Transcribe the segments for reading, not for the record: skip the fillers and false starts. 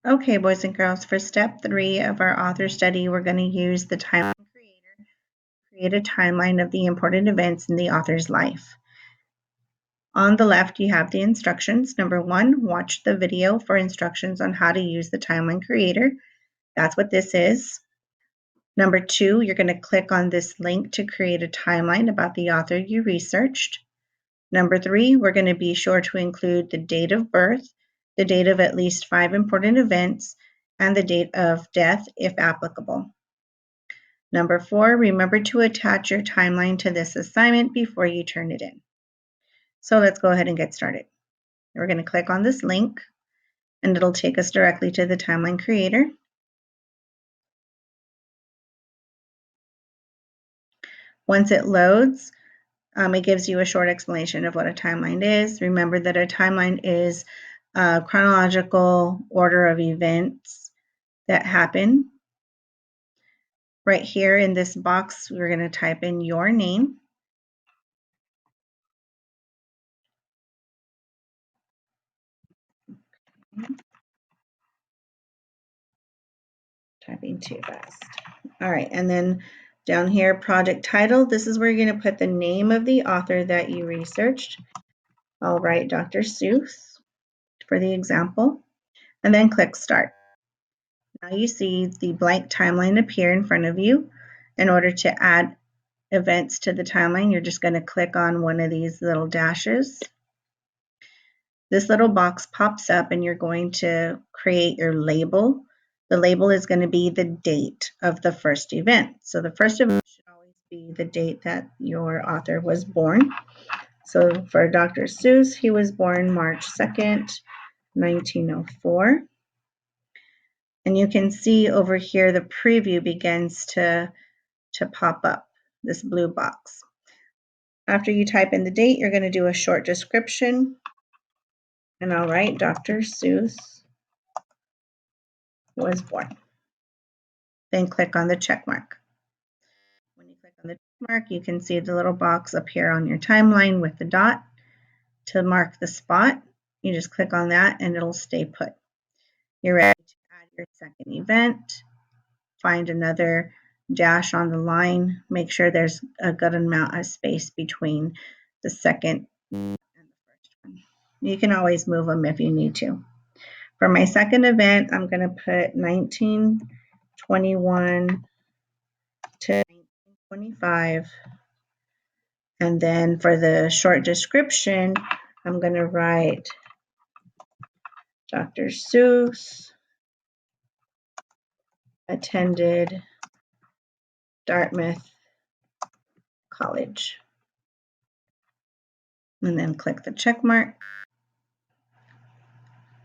Okay, boys and girls, for step 3 of our author study, we're going to use the timeline creator to create a timeline of the important events in the author's life. On the left, you have the instructions. Number 1, watch the video for instructions on how to use the timeline creator. That's what this is. Number 2, you're going to click on this link to create a timeline about the author you researched. Number 3, we're going to be sure to include the date of birth, the date of at least 5 important events, and the date of death if applicable. Number 4, remember to attach your timeline to this assignment before you turn it in. So let's go ahead and get started. We're going to click on this link, and it'll take us directly to the timeline creator. Once it loads, it gives you a short explanation of what a timeline is. Remember that a timeline is a chronological order of events that happen. Right here in this box, we're going to type in your name. Typing too fast. All right, and then down here, project title. This is where you're going to put the name of the author that you researched. I'll write Dr. Seuss for the example, and then click Start. Now you see the blank timeline appear in front of you. In order to add events to the timeline, you're just going to click on one of these little dashes. This little box pops up and you're going to create your label. The label is going to be the date of the first event. So the first event should always be the date that your author was born. So for Dr. Seuss, he was born March 2nd, 1904. And you can see over here the preview begins to pop up, this blue box. After you type in the date, you're going to do a short description. And I'll write Dr. Seuss was born. Then click on the check mark. When you click on the check mark, you can see the little box appear on your timeline with the dot. To mark the spot, you just click on that and it'll stay put. You're ready to add your second event. Find another dash on the line. Make sure there's a good amount of space between the second and the first one. You can always move them if you need to. For my second event, I'm going to put 1921 to 1925. And then for the short description, I'm going to write Dr. Seuss attended Dartmouth College. And then click the check mark.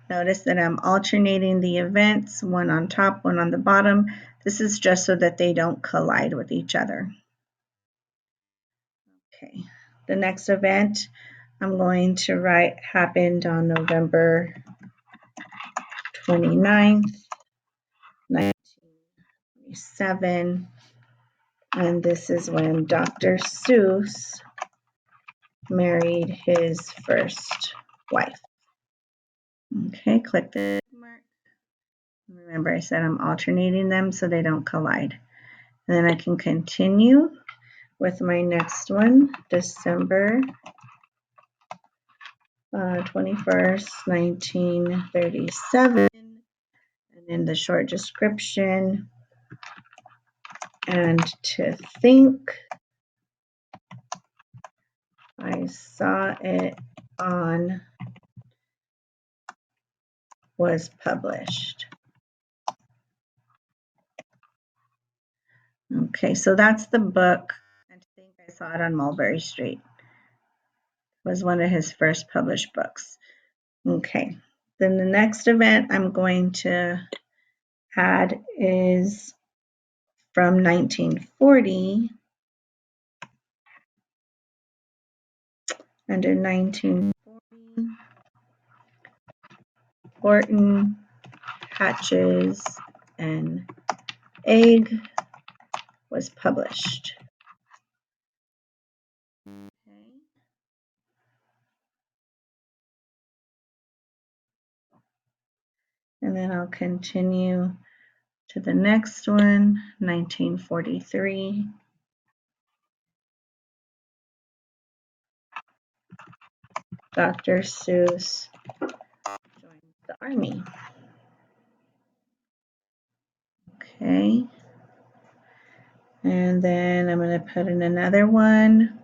Notice that I'm alternating the events, one on top, one on the bottom. This is just so that they don't collide with each other. Okay, the next event I'm going to write happened on November 29th, 1927. And this is when Dr. Seuss married his first wife. Okay, click the mark. Remember I said I'm alternating them so they don't collide. And then I can continue with my next one, December 21st, 1937. And in the short description, and to think I saw it on was published. Okay, so that's the book. And to think I saw it on Mulberry Street. It was one of his first published books. Okay, then the next event I'm going to add is from 1940. Under 1940, Horton Hatches an Egg was published. Okay. And then I'll continue to the next one, 1943. Dr. Seuss joins the army. Okay. And then I'm going to put in another one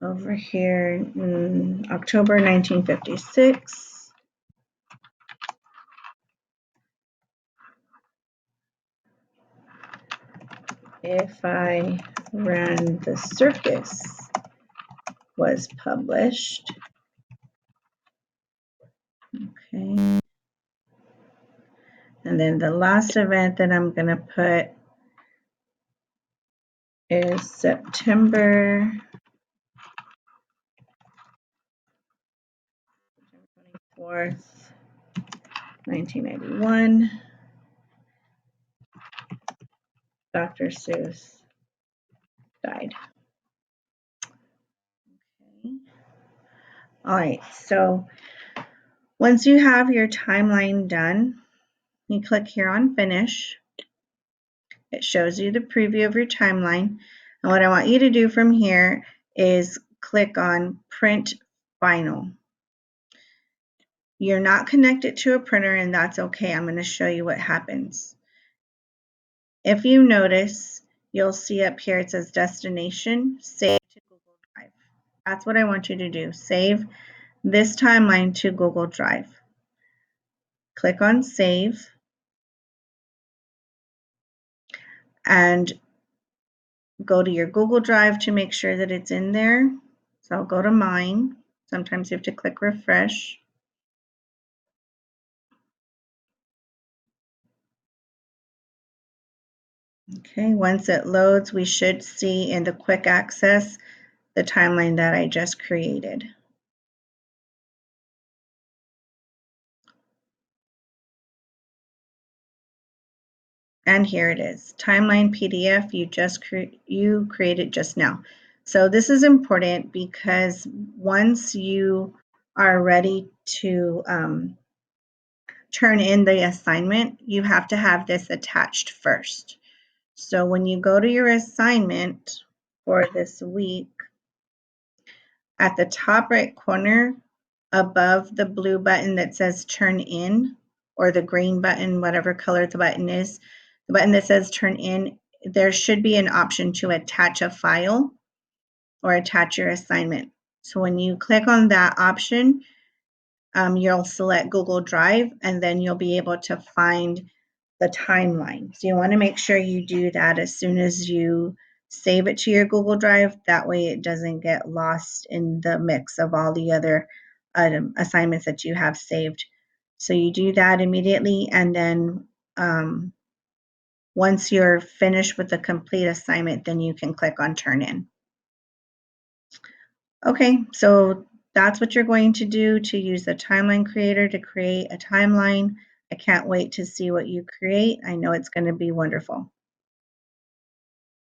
over here in October 1956. If I Ran the Circus was published. Okay. And then the last event that I'm going to put is September 24th, 1991. Dr. Seuss died. Okay. All right, so once you have your timeline done, you click here on Finish. It shows you the preview of your timeline. And what I want you to do from here is click on Print Final. You're not connected to a printer, and that's okay. I'm going to show you what happens. If you notice, you'll see up here it says Destination, Save to Google Drive. That's what I want you to do. Save this timeline to Google Drive. Click on Save and go to your Google Drive to make sure that it's in there. So I'll go to mine. Sometimes you have to click refresh. Okay, once it loads, we should see in the quick access the timeline that I just created. And here it is, timeline PDF you created just now. So this is important because once you are ready to turn in the assignment, you have to have this attached first. So when you go to your assignment for this week, at the top right corner above the blue button that says turn in, or the green button, whatever color the button is, the button that says turn in, there should be an option to attach a file or attach your assignment. So when you click on that option, you'll select Google Drive, and then you'll be able to find the timeline. So you want to make sure you do that as soon as you save it to your Google Drive. That way it doesn't get lost in the mix of all the other assignments that you have saved. So you do that immediately, and then once you're finished with the complete assignment, then you can click on Turn In. Okay, so that's what you're going to do to use the timeline creator to create a timeline. I can't wait to see what you create. I know it's going to be wonderful.